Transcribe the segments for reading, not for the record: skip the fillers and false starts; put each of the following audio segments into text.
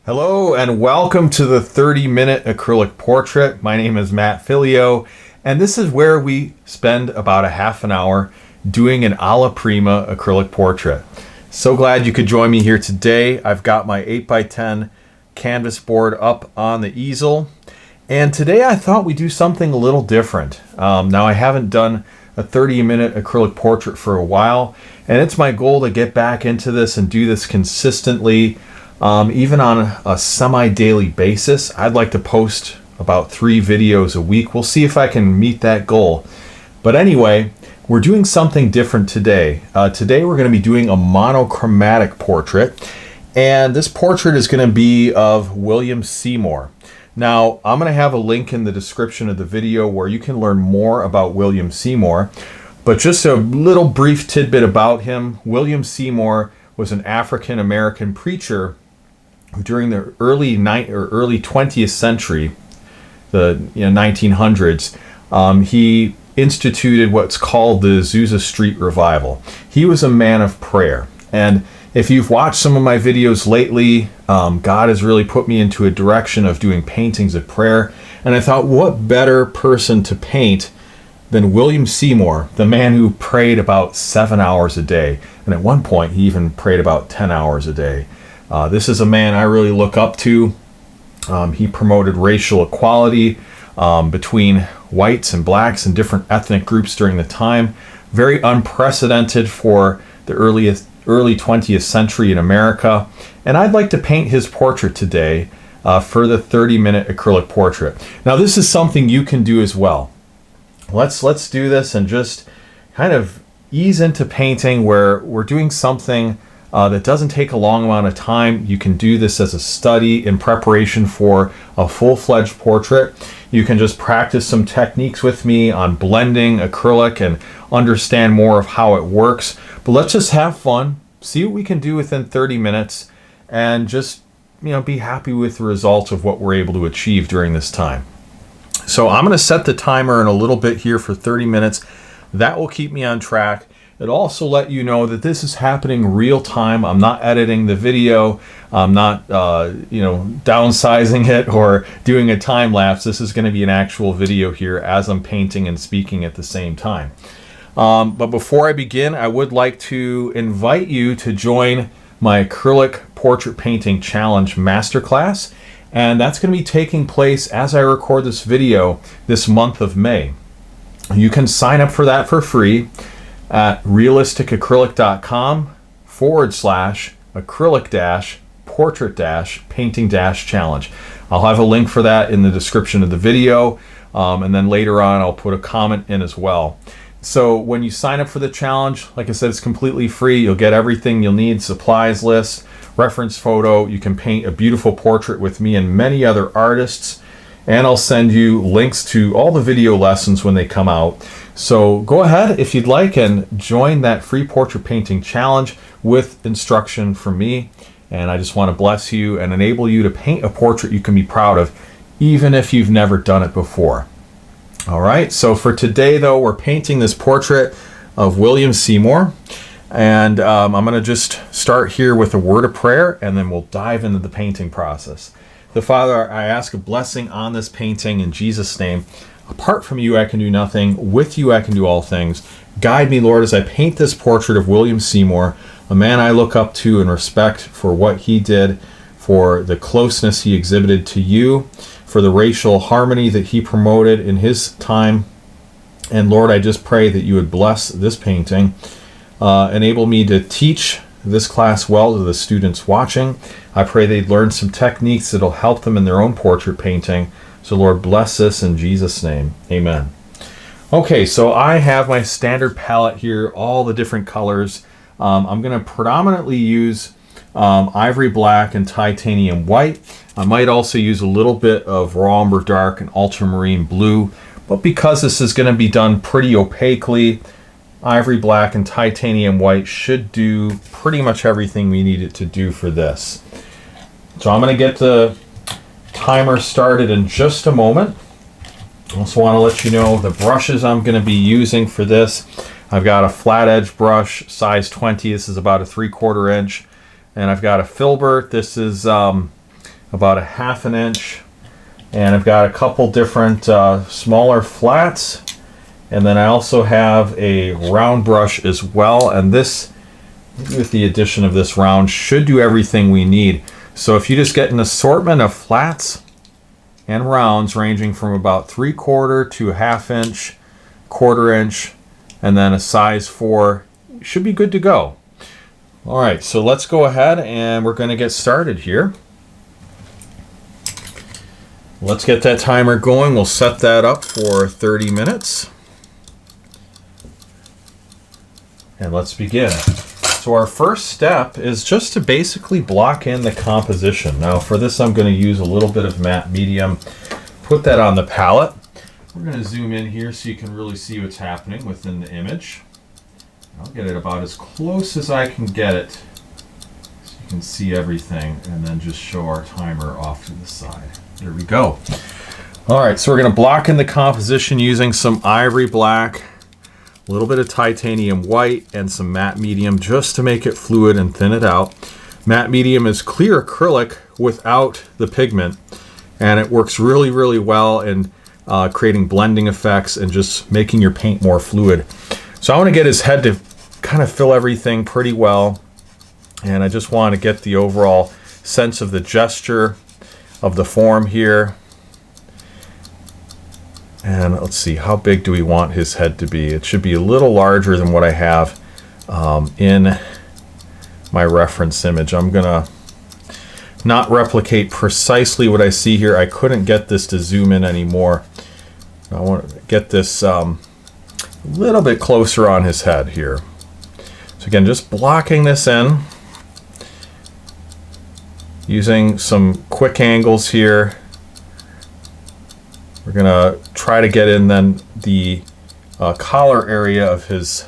Hello and welcome to the 30-minute acrylic portrait. My name is Mattphilleo, and this is where we spend about a half an hour doing an alla prima acrylic portrait. So glad you could join me here today. I've got my 8x10 canvas board up on the easel, and today I thought we'd do something a little different. Now I haven't done a 30-minute acrylic portrait for a while, and it's my goal to get back into this and do this consistently. Even on a semi-daily basis. I'd like to post about 3 videos a week. We'll see if I can meet that goal. But anyway, we're doing something different today. Today we're going to be doing a monochromatic portrait. And this portrait is going to be of William Seymour. Now, I'm going to have a link in the description of the video where you can learn more about William Seymour. But just a little brief tidbit about him. William Seymour was an African-American preacher during the early 20th century, the 1900s. He instituted what's called the Asuza Street Revival. He was a man of prayer, and if you've watched some of my videos lately, God has really put me into a direction of doing paintings of prayer, and I thought, what better person to paint than William Seymour, the man who prayed about 7 hours a day, and at one point he even prayed about 10 hours a day. This is a man I really look up to. He promoted racial equality between whites and blacks and different ethnic groups during the time. Very unprecedented for the early 20th century in America. And I'd like to paint his portrait today for the 30-minute acrylic portrait. Now this is something you can do as well. Let's do this and just kind of ease into painting where we're doing something that doesn't take a long amount of time. You can do this as a study in preparation for a full-fledged portrait. You can just practice some techniques with me on blending acrylic and understand more of how it works. But let's just have fun, see what we can do within 30 minutes, and just be happy with the results of what we're able to achieve during this time. So I'm going to set the timer in a little bit here for 30 minutes. That will keep me on track. It'll also let you know that this is happening real time. I'm not editing the video. I'm not, downsizing it or doing a time lapse. This is going to be an actual video here as I'm painting and speaking at the same time. But before I begin, I would like to invite you to join my Acrylic Portrait Painting Challenge Masterclass. And that's going to be taking place as I record this video this month of May. You can sign up for that for free at realisticacrylic.com/acrylic-portrait-painting-challenge. I'll have a link for that in the description of the video, and then later on I'll put a comment in as well. So when you sign up for the challenge, like I said, it's completely free. You'll get everything you'll need: supplies list, reference photo. You can paint a beautiful portrait with me and many other artists, and I'll send you links to all the video lessons when they come out. So go ahead if you'd like and join that free portrait painting challenge with instruction from me. And I just want to bless you and enable you to paint a portrait you can be proud of, even if you've never done it before. All right, so for today though, we're painting this portrait of William Seymour. And I'm going to just start here with a word of prayer, and then we'll dive into the painting process. The Father, I ask a blessing on this painting in Jesus' name. Apart from you, I can do nothing. With you, I can do all things. Guide me, Lord, as I paint this portrait of William Seymour, a man I look up to and respect for what he did, for the closeness he exhibited to you, for the racial harmony that he promoted in his time. And Lord, I just pray that you would bless this painting. Enable me to teach this class well to the students watching. I pray they'd learn some techniques that'll help them in their own portrait painting. So Lord, bless this in Jesus' name. Amen. Okay, so I have my standard palette here, all the different colors. I'm going to predominantly use ivory black and titanium white. I might also use a little bit of raw umber dark and ultramarine blue, but because this is going to be done pretty opaquely, ivory black and titanium white should do pretty much everything we need it to do for this. So I'm going to get the timer started in just a moment. I also want to let you know the brushes I'm going to be using for this. I've got a flat edge brush, size 20. This is about a 3/4 inch. And I've got a filbert. This is about a 1/2 inch. And I've got a couple different smaller flats. And then I also have a round brush as well. And this, with the addition of this round, should do everything we need. So if you just get an assortment of flats and rounds ranging from about 3/4 to a 1/2 inch, 1/4 inch, and then a size 4, you should be good to go. All right, so let's go ahead and we're going to get started here. Let's get that timer going. We'll set that up for 30 minutes. And let's begin. So our first step is just to basically block in the composition. Now for this I'm going to use a little bit of matte medium. Put that on the palette. We're going to zoom in here so you can really see what's happening within the image. I'll get it about as close as I can get it so you can see everything, and then just show our timer off to the side. There we go. Alright, so we're going to block in the composition using some ivory black, a little bit of titanium white, and some matte medium just to make it fluid and thin it out. Matte medium is clear acrylic without the pigment, and it works really, really well in creating blending effects and just making your paint more fluid. So I want to get his head to kind of fill everything pretty well, and I just want to get the overall sense of the gesture of the form here. And let's see, how big do we want his head to be? It should be a little larger than what I have in my reference image. I'm gonna not replicate precisely what I see here. I couldn't get this to zoom in anymore. I want to get this a little bit closer on his head here. So again, just blocking this in, using some quick angles here. We're gonna try to get in then the collar area of his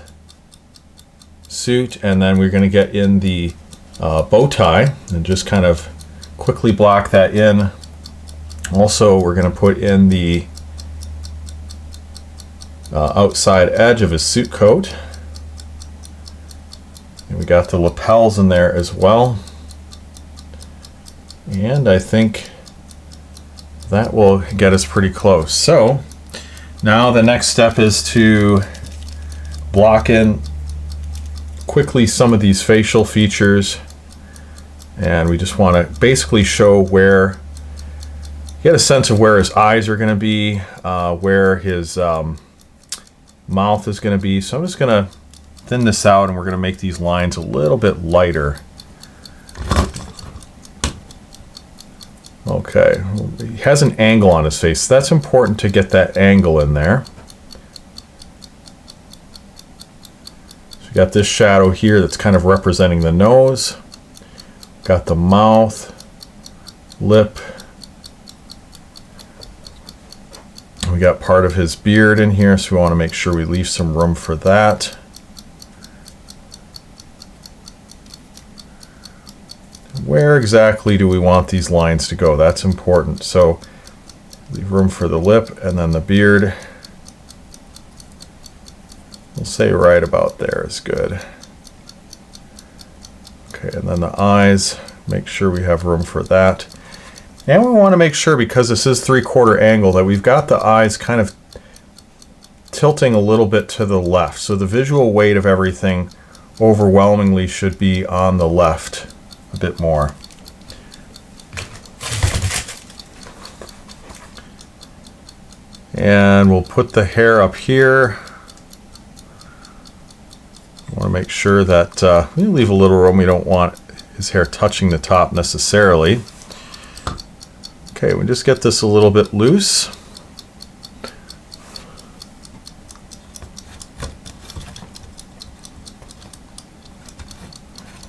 suit, and then we're gonna get in the bow tie and just kind of quickly block that in. Also, we're gonna put in the outside edge of his suit coat. And we got the lapels in there as well. And I think that will get us pretty close. So now the next step is to block in quickly some of these facial features. And we just want to basically show where, get a sense of where his eyes are going to be, where his mouth is going to be. So I'm just going to thin this out, and we're going to make these lines a little bit lighter. Okay, he has an angle on his face. That's important to get that angle in there. So we got this shadow here that's kind of representing the nose. Got the mouth, lip. We got part of his beard in here, so we want to make sure we leave some room for that. Where exactly do we want these lines to go? That's important. So leave room for the lip, and then the beard. We'll say right about there is good. Okay, and then the eyes, make sure we have room for that. And we want to make sure, because this is 3/4 angle, that we've got the eyes kind of tilting a little bit to the left. So the visual weight of everything overwhelmingly should be on the left a bit more. And we'll put the hair up here. I want to make sure that we leave a little room. We don't want his hair touching the top necessarily. Okay, we just get this a little bit loose.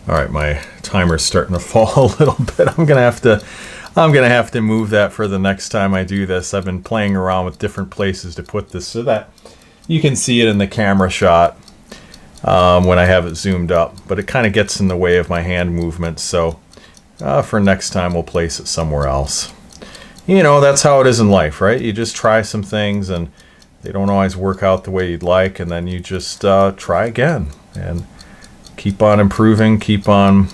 All right, my timer's starting to fall a little bit. I'm gonna have to move that for the next time I do this. I've been playing around with different places to put this so that you can see it in the camera shot when I have it zoomed up, but it kind of gets in the way of my hand movements. So for next time, we'll place it somewhere else. You know, that's how it is in life, right? You just try some things and they don't always work out the way you'd like, and then you just try again and keep on improving, keep on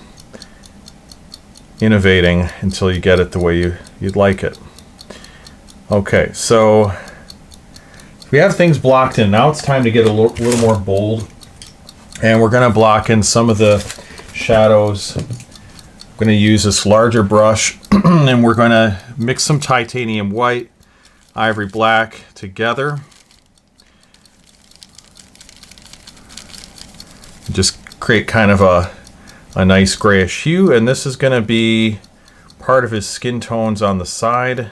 innovating until you get it the way you'd like it. Okay, so we have things blocked in. Now it's time to get a little more bold. And we're going to block in some of the shadows. I'm going to use this larger brush and we're going to mix some titanium white, ivory black together. Just create kind of a nice grayish hue, and this is going to be part of his skin tones on the side.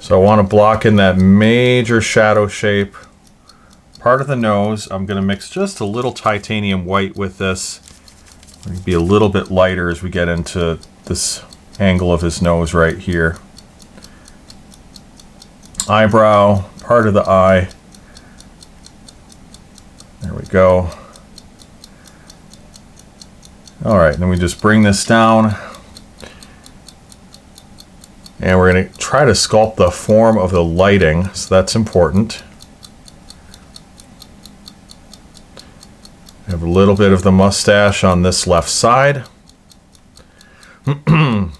So I want to block in that major shadow shape. Part of the nose, I'm going to mix just a little titanium white with this. It'll be a little bit lighter as we get into this angle of his nose right here. Eyebrow, part of the eye. There we go. All right, then we just bring this down. And we're going to try to sculpt the form of the lighting, so that's important. We have a little bit of the mustache on this left side. And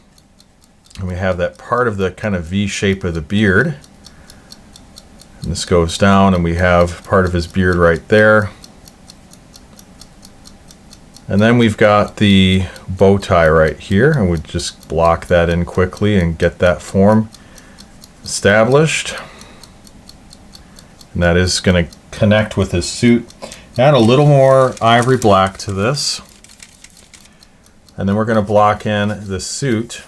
we have that part of the kind of V shape of the beard. And this goes down and we have part of his beard right there. And then we've got the bow tie right here, and we just block that in quickly and get that form established. And that is going to connect with his suit. Add a little more ivory black to this. And then we're going to block in the suit.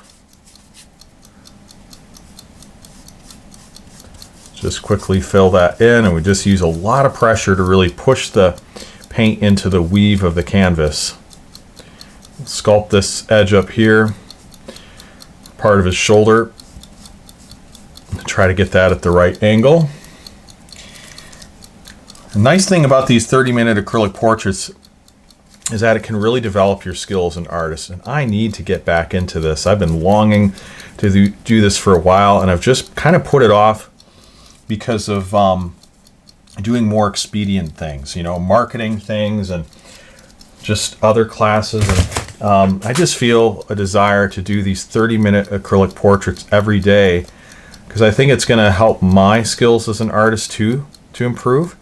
Just quickly fill that in, and we just use a lot of pressure to really push the paint into the weave of the canvas. Sculpt this edge up here, part of his shoulder. Try to get that at the right angle. The nice thing about these 30-minute acrylic portraits is that it can really develop your skills as an artist. And I need to get back into this. I've been longing to do this for a while, and I've just kind of put it off because of doing more expedient things, you know, marketing things and just other classes. And I just feel a desire to do these 30-minute acrylic portraits every day because I think it's going to help my skills as an artist too to improve.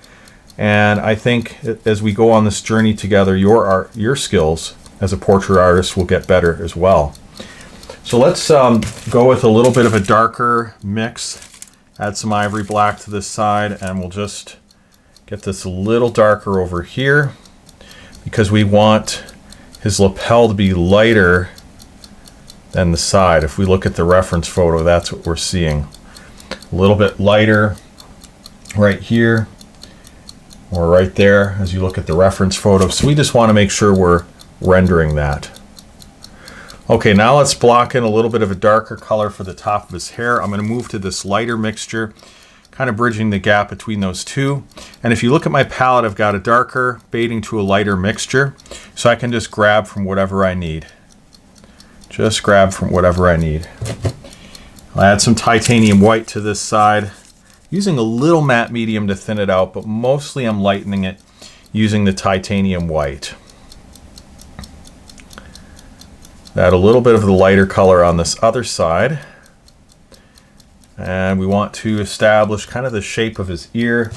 And I think as we go on this journey together, your skills as a portrait artist will get better as well. So let's go with a little bit of a darker mix. Add some ivory black to this side, and we'll just get this a little darker over here because we want his lapel to be lighter than the side. If we look at the reference photo, that's what we're seeing. A little bit lighter right here or right there as you look at the reference photo. So we just want to make sure we're rendering that. Okay, now let's block in a little bit of a darker color for the top of his hair. I'm going to move to this lighter mixture, kind of bridging the gap between those two. And if you look at my palette, I've got a darker baiting to a lighter mixture, so I can just grab from whatever I need. Just grab from whatever I need. I'll add some titanium white to this side, using a little matte medium to thin it out, but mostly I'm lightening it using the titanium white. Add a little bit of the lighter color on this other side. And we want to establish kind of the shape of his ear.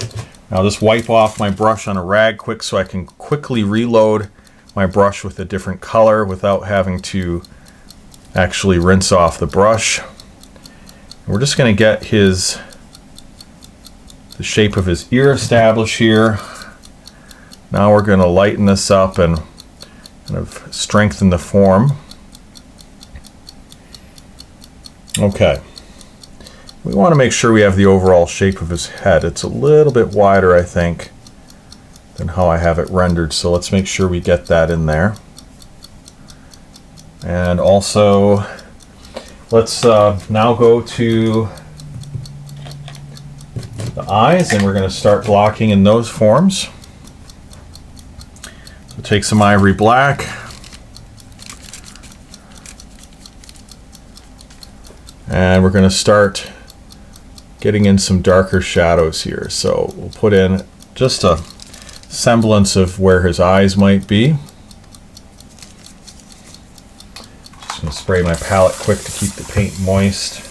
I'll just wipe off my brush on a rag quick so I can quickly reload my brush with a different color without having to actually rinse off the brush. And we're just going to get the shape of his ear established here. Now we're going to lighten this up and kind of strengthen the form. Okay, we want to make sure we have the overall shape of his head. It's a little bit wider, I think, than how I have it rendered, so let's make sure we get that in there. And also, let's now go to the eyes, and we're going to start blocking in those forms. So take some ivory black. And we're going to start getting in some darker shadows here. So we'll put in just a semblance of where his eyes might be. spray my palette quick to keep the paint moist.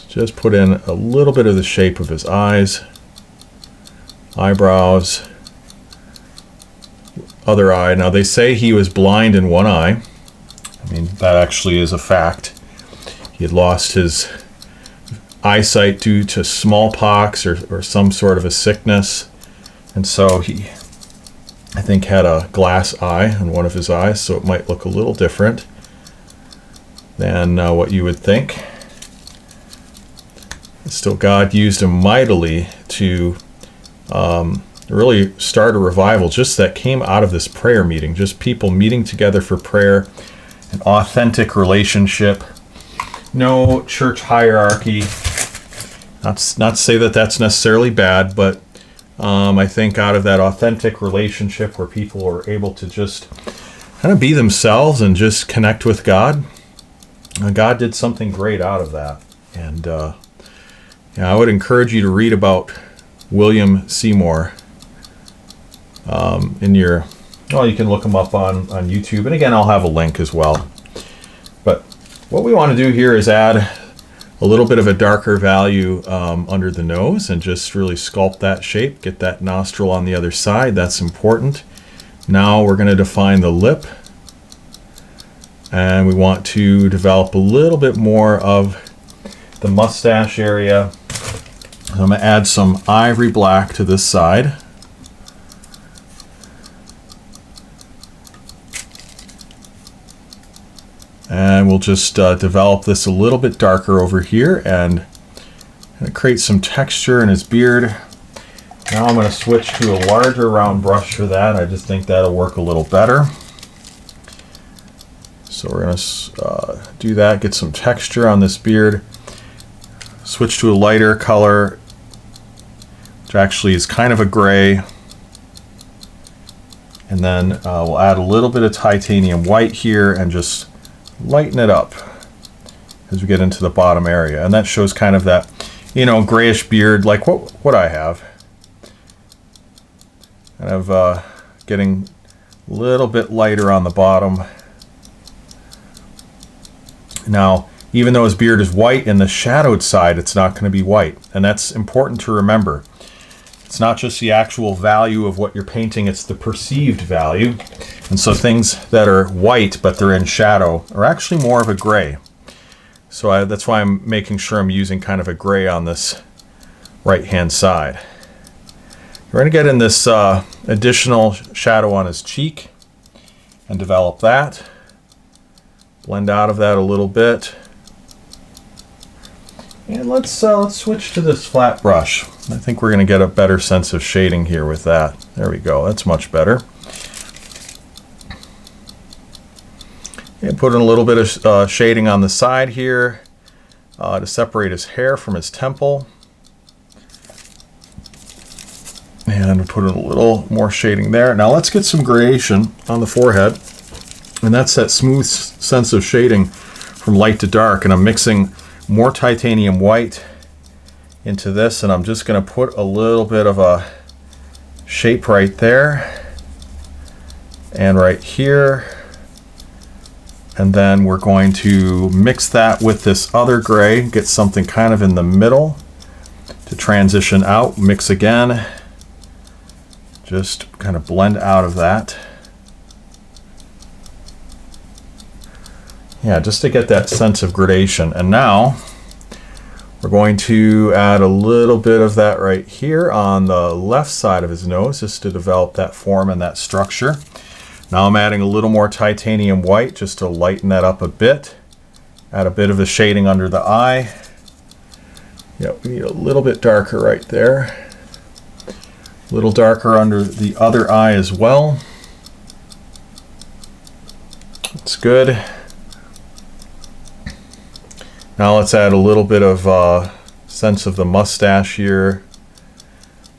Just put in a little bit of the shape of his eyes, eyebrows, other eye. Now they say he was blind in one eye. I mean, that actually is a fact. He had lost his eyesight due to smallpox or some sort of a sickness. And so he, I think, had a glass eye on one of his eyes, so it might look a little different than what you would think. Still, God used him mightily to really start a revival just that came out of this prayer meeting, just people meeting together for prayer, an authentic relationship, no church hierarchy. Not to say that that's necessarily bad, but I think out of that authentic relationship where people are able to just kind of be themselves and just connect with God, God did something great out of that. And I would encourage you to read about William Seymour in your, well, you can look him up on YouTube. And again, I'll have a link as well. But what we want to do here is add a little bit of a darker value under the nose and just really sculpt that shape, get that nostril on the other side. That's important. Now we're going to define the lip. And we want to develop a little bit more of the mustache area. So I'm going to add some ivory black to this side. And we'll just develop this a little bit darker over here and create some texture in his beard. Now I'm going to switch to a larger round brush for that. I just think that'll work a little better. So we're going to do that, get some texture on this beard. Switch to a lighter color, which actually is kind of a gray. And then we'll add a little bit of titanium white here and just lighten it up as we get into the bottom area. And that shows kind of that, grayish beard like what I have. Kind of getting a little bit lighter on the bottom. Now, even though his beard is white, in the shadowed side, it's not going to be white. And that's important to remember. It's not just the actual value of what you're painting, it's the perceived value. And so things that are white, but they're in shadow, are actually more of a gray. So that's why I'm making sure I'm using kind of a gray on this right-hand side. We're going to get in this additional shadow on his cheek and develop that. Blend out of that a little bit. And let's switch to this flat brush. I think we're going to get a better sense of shading here with that. There we go. That's much better. And put in a little bit of shading on the side here to separate his hair from his temple. And put in a little more shading there. Now let's get some gradation on the forehead. And that's that smooth sense of shading from light to dark. And I'm mixing more titanium white into this, and I'm just going to put a little bit of a shape right there and right here. And then we're going to mix that with this other gray, get something kind of in the middle to transition out. Mix again, just kind of blend out of that. Yeah, just to get that sense of gradation. And now we're going to add a little bit of that right here on the left side of his nose just to develop that form and that structure. Now I'm adding a little more titanium white just to lighten that up a bit. Add a bit of the shading under the eye. Yep, we need a little bit darker right there. A little darker under the other eye as well. That's good. Now let's add a little bit of sense of the mustache here,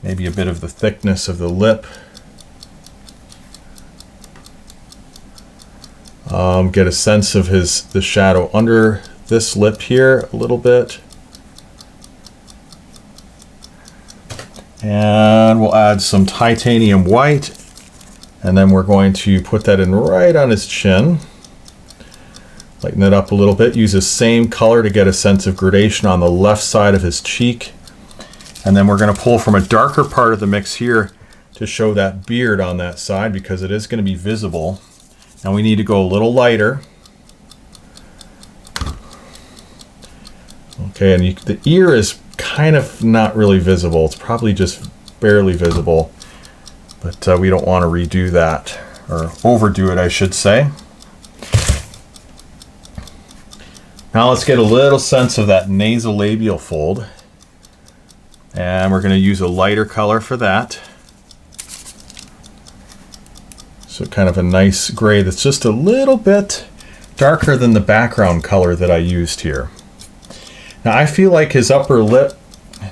maybe a bit of the thickness of the lip. Get a sense of the shadow under this lip here a little bit. And we'll add some titanium white And then we're going to put that in right on his chin. Lighten it up a little bit. Use the same color to get a sense of gradation on the left side of his cheek. And then we're going to pull from a darker part of the mix here to show that beard on that side, because it is going to be visible. And we need to go a little lighter. Okay, and the ear is kind of not really visible. It's probably just barely visible. But we don't want to redo that, or overdo it, I should say. Now let's get a little sense of that nasolabial fold. And we're going to use a lighter color for that. So kind of a nice gray that's just a little bit darker than the background color that I used here. Now I feel like his upper lip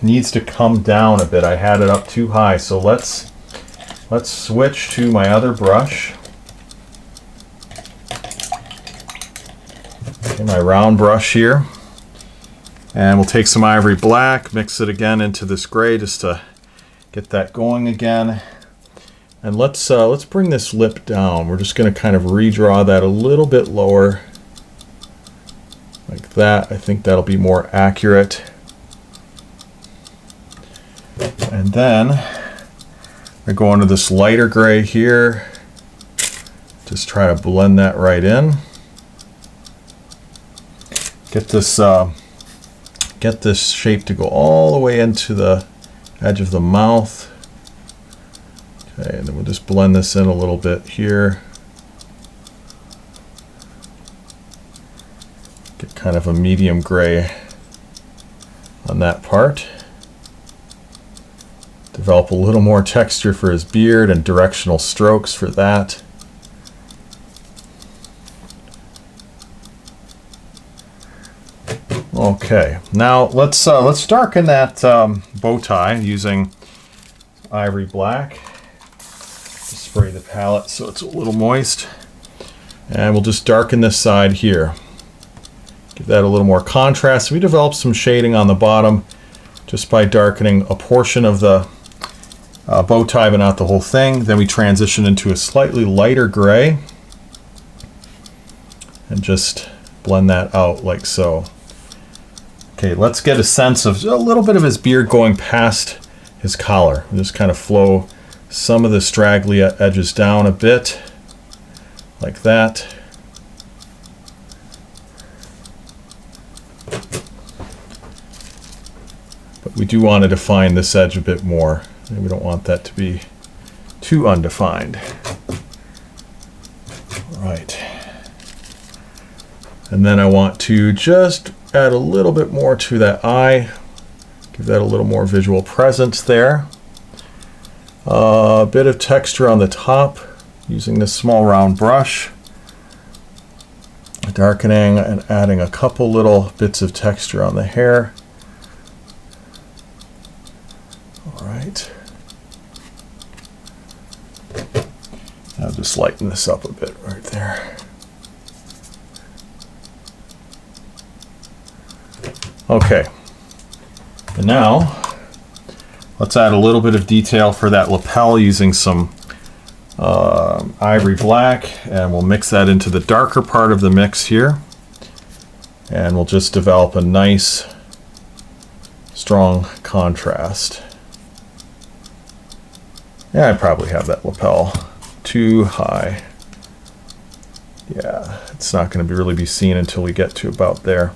needs to come down a bit. I had it up too high, so let's switch to my other brush. Okay, my round brush here. And we'll take some ivory black, mix it again into this gray just to get that going again. And let's bring this lip down. We're just going to kind of redraw that a little bit lower. Like that. I think that'll be more accurate. And then I go into this lighter gray here. Just try to blend that right in. Get this shape to go all the way into the edge of the mouth. Okay, and then we'll just blend this in a little bit here. Get kind of a medium gray on that part. Develop a little more texture for his beard and directional strokes for that. Okay, now let's darken that bow tie using ivory black. Just spray the palette so it's a little moist, and we'll just darken this side here. Give that a little more contrast. We developed some shading on the bottom just by darkening a portion of the bow tie, but not the whole thing. Then we transition into a slightly lighter gray and just blend that out like so. Okay, let's get a sense of a little bit of his beard going past his collar. We'll just kind of flow some of the straggly edges down a bit, like that. But we do want to define this edge a bit more. We don't want that to be too undefined. All right. And then I want to just add a little bit more to that eye. Give that a little more visual presence there. A bit of texture on the top using this small round brush. Darkening and adding a couple little bits of texture on the hair. All right. I'll just lighten this up a bit right there. Okay, and now let's add a little bit of detail for that lapel using some ivory black, and we'll mix that into the darker part of the mix here, and we'll just develop a nice strong contrast. Yeah, I probably have that lapel too high. Yeah, it's not going to really be seen until we get to about there.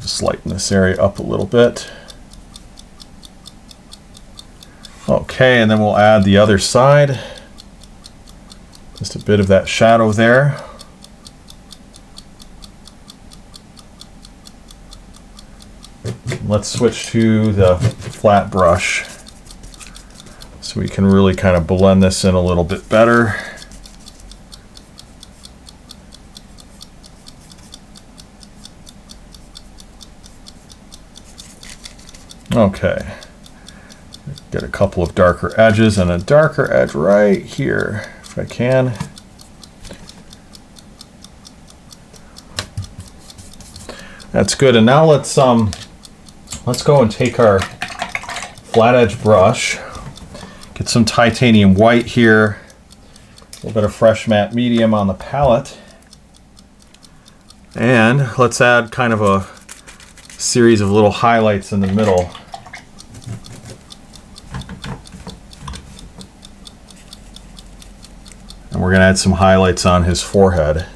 Just lighten this area up a little bit. Okay, and then we'll add the other side. Just a bit of that shadow there. Let's switch to the flat brush so we can really kind of blend this in a little bit better. Okay, get a couple of darker edges and a darker edge right here if I can. That's good. And now let's go and take our flat edge brush, Get some titanium white here. A little bit of fresh matte medium on the palette. And let's add kind of a series of little highlights in the middle. And we're going to add some highlights on his forehead.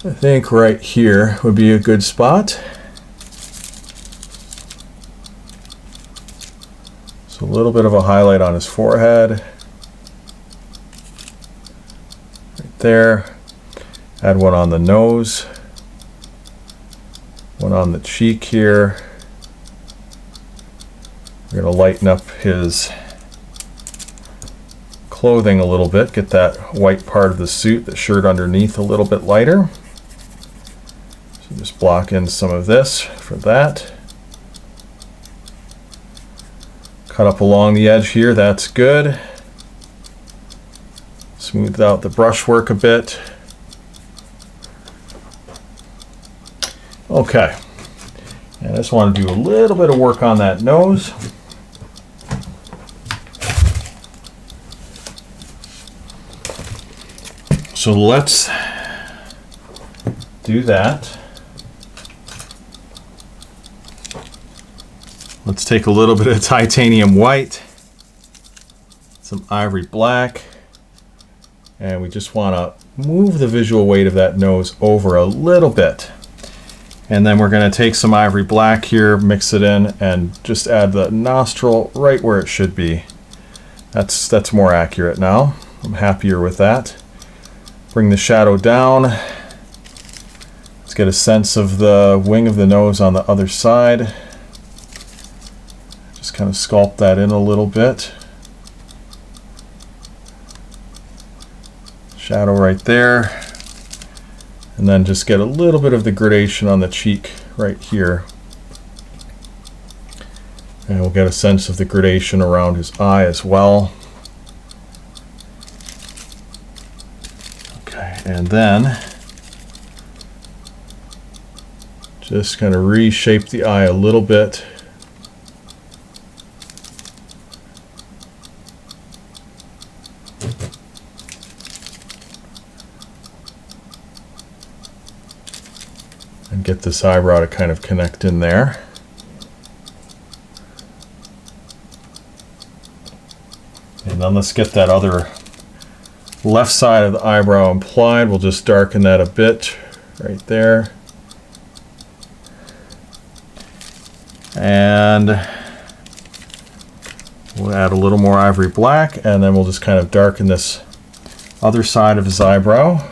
I think right here would be a good spot. So a little bit of a highlight on his forehead. Right there. Add one on the nose. One on the cheek here. We're going to lighten up his clothing a little bit. Get that white part of the suit, the shirt underneath, a little bit lighter. So just block in some of this for that. Cut up along the edge here, that's good. Smooth out the brushwork a bit. Okay, and I just want to do a little bit of work on that nose. So let's do that. Let's take a little bit of titanium white, some ivory black, and we just want to move the visual weight of that nose over a little bit. And then we're going to take some ivory black here, mix it in, and just add the nostril right where it should be. That's more accurate now. I'm happier with that. Bring the shadow down. Let's get a sense of the wing of the nose on the other side. Just kind of sculpt that in a little bit. Shadow right there. And then just get a little bit of the gradation on the cheek right here. And we'll get a sense of the gradation around his eye as well. Okay, and then just kind of reshape the eye a little bit. And get this eyebrow to kind of connect in there. And then let's get that other left side of the eyebrow applied. We'll just darken that a bit right there. And we'll add a little more ivory black, and then we'll just kind of darken this other side of his eyebrow.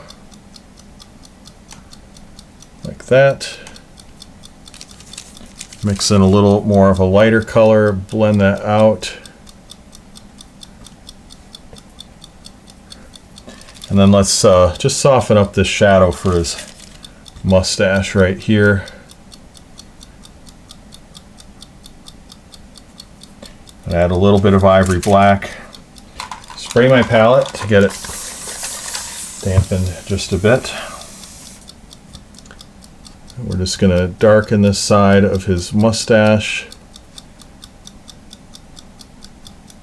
Like that. Mix in a little more of a lighter color, blend that out. And then let's just soften up this shadow for his mustache right here. And add a little bit of ivory black. Spray my palette to get it dampened just a bit. We're just going to darken this side of his mustache.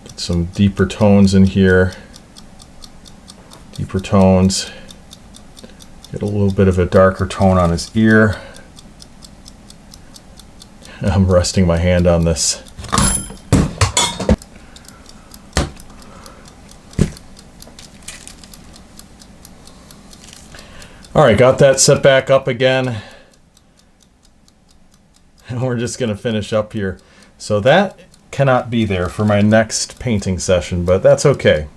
Get some deeper tones in here. Deeper tones. Get a little bit of a darker tone on his ear. I'm resting my hand on this. All right, got that set back up again. And we're just going to finish up here. So that cannot be there for my next painting session, but that's okay.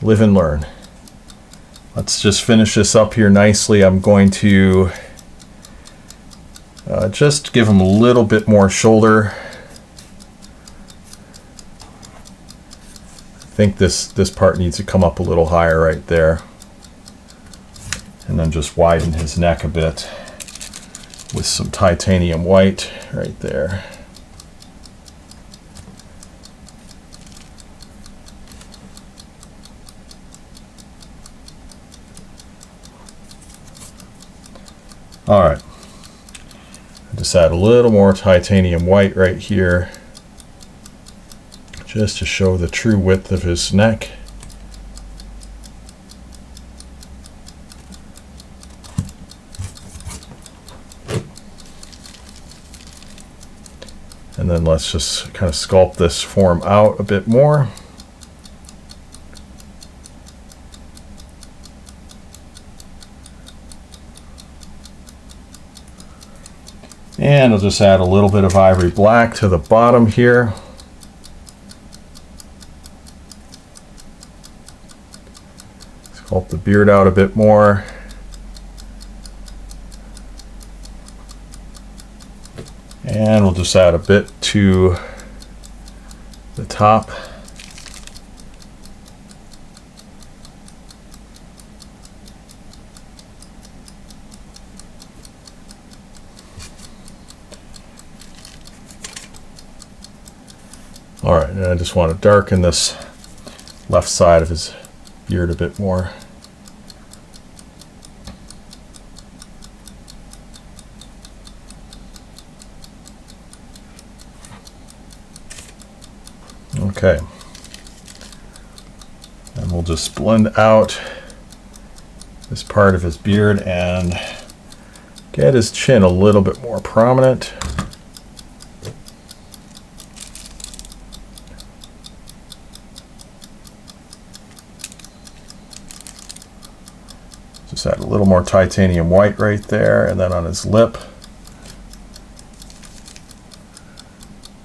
Live and learn. Let's just finish this up here nicely. I'm going to just give him a little bit more shoulder. I think this part needs to come up a little higher right there. And then just widen his neck a bit with some titanium white right there. All right, just add a little more titanium white right here. just to show the true width of his neck. And then let's just kind of sculpt this form out a bit more. And I'll just add a little bit of ivory black to the bottom here. Sculpt the beard out a bit more. And we'll just add a bit to the top. All right, and I just want to darken this left side of his beard a bit more. Okay, and we'll just blend out this part of his beard and get his chin a little bit more prominent. Just add a little more titanium white right there, and then on his lip.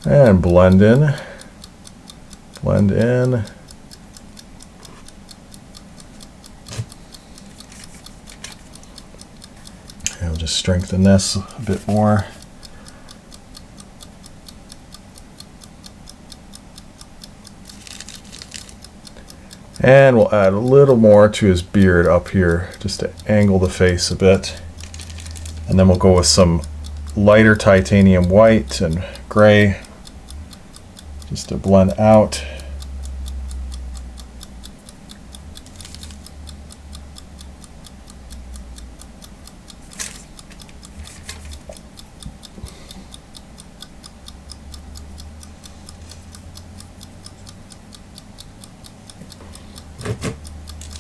And blend in. Blend in. And we'll just strengthen this a bit more. And we'll add a little more to his beard up here just to angle the face a bit. And then we'll go with some lighter titanium white and gray just to blend out.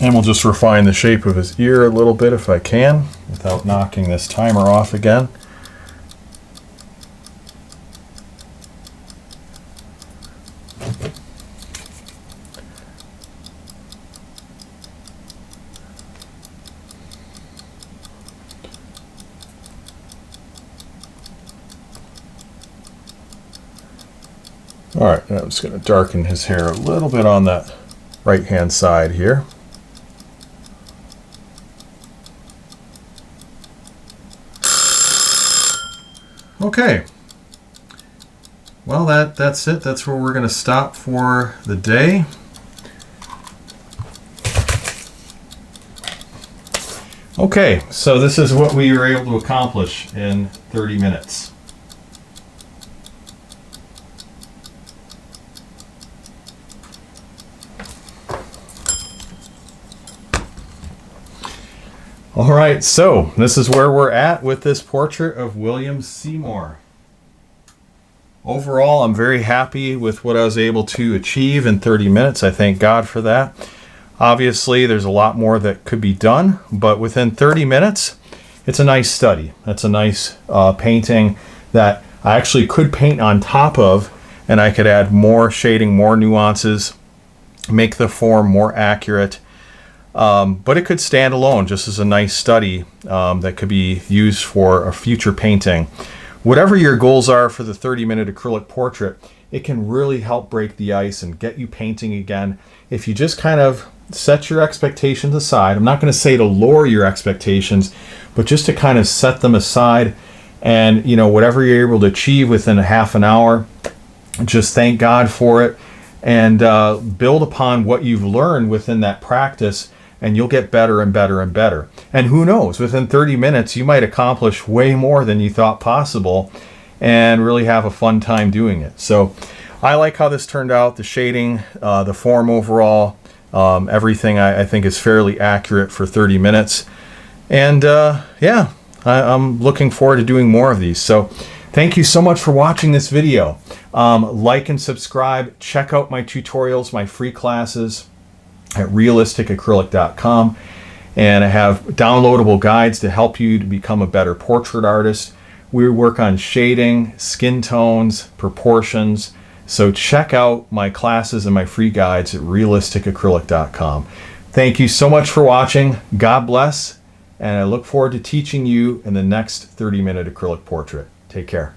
And we'll just refine the shape of his ear a little bit if I can, without knocking this timer off again. All right, I'm just going to darken his hair a little bit on that right-hand side here. Okay, well that's it. That's where we're going to stop for the day. Okay, so this is what we were able to accomplish in 30 minutes. All right, so this is where we're at with this portrait of William Seymour. Overall, I'm very happy with what I was able to achieve in 30 minutes. I thank God for that. Obviously, there's a lot more that could be done, but within 30 minutes, it's a nice study. It's a nice painting that I actually could paint on top of, and I could add more shading, more nuances, make the form more accurate. But it could stand alone just as a nice study that could be used for a future painting. Whatever your goals are for the 30-minute acrylic portrait, it can really help break the ice and get you painting again. If you just kind of set your expectations aside, I'm not going to say to lower your expectations, but just to kind of set them aside, and whatever you're able to achieve within a half an hour, just thank God for it, and build upon what you've learned within that practice. And you'll get better and better and better. And who knows, within 30 minutes, you might accomplish way more than you thought possible and really have a fun time doing it. So I like how this turned out, the shading, the form overall, everything I think is fairly accurate for 30 minutes. And yeah, I'm looking forward to doing more of these. So Thank you so much for watching this video. Like and subscribe. Check out my tutorials, my free classes at realisticacrylic.com. And I have downloadable guides to help you to become a better portrait artist. We work on shading, skin tones, proportions. So check out my classes and my free guides at realisticacrylic.com. Thank you so much for watching. God bless. And I look forward to teaching you in the next 30-minute acrylic portrait. Take care.